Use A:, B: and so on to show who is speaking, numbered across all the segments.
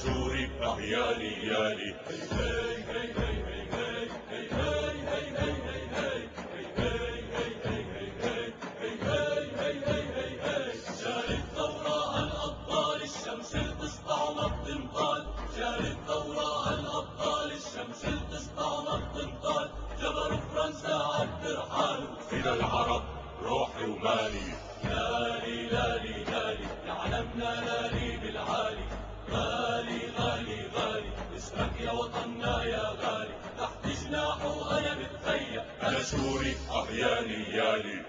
A: سوري يالي يالي. جاري الثورة الأبطال الشمس تسطع ما بتنطال، جاري الثورة الأبطال الشمس تسطع ما بتنطال، جبر فرنسا عالترحال فدا العرب روحي ومالي. لالي لالي لالي يعلمنا لالي بالعالي، غالي غالي غالي اسمك يا وطننا يا غالي، تحت جناحه أنا بتخيل أنا سوري يالي يالي.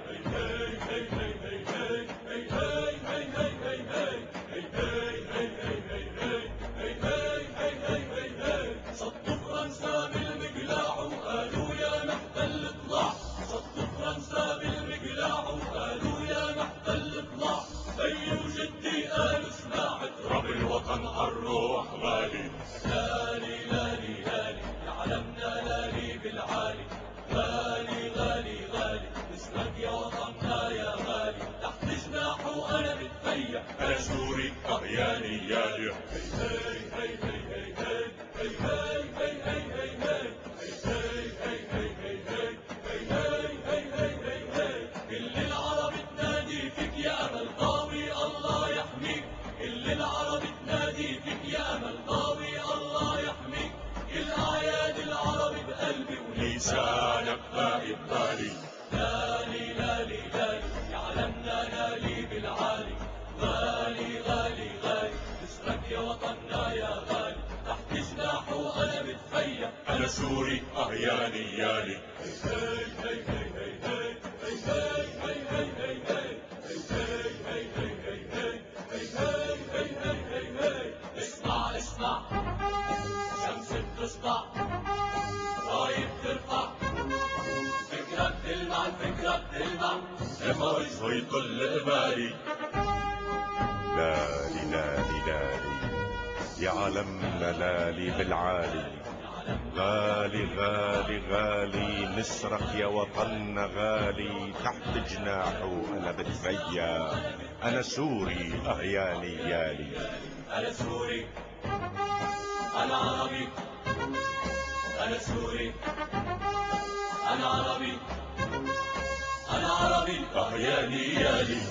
A: صدوا فرنسا بالمقلاع وقالوا يا محتل اطلع، صدوا فرنسا بالمقلاع وقالوا يا محتل اطلع، أي وجدي قالوا اسمع تراب الوطن عالروح غالي. لالي لالي لالي يعلمنا لالي بالعالي، غالي غالي غالي اسمك يا وطننا يا غالي، تحت جناحه أنا بتخيل أنا سوري يالي يالي. كل العرب تنادي فيك يا أمل ضاوي الله يحميك، كل العرب تنادي فيك يا أمل ضاوي الله يحميك، كل أعياد العرب بقلبي ولسانك باقي ببالي. لالي لالي لالي يعلمنا لالي بالعالي، غالي غالي غالي اسمك يا وطننا يا غالي، تحت جناحه أنا بتخيل أنا سوري يالي يالي. اسمع اسمع شمس بتسطع راية بترفع، فكرة بتلمع الفكرة بتلمع لما وجهه يطل قبالي.
B: لالي لالي لالي يعلمنا لالي بالعالي، غالي غالي غالي نسرك يا وطننا غالي، تحت جناحه أنا بتغيى أنا سوري يالي يالي.
A: أنا سوري أنا عربي، أنا سوري أنا عربي، أنا عربي يالي يالي.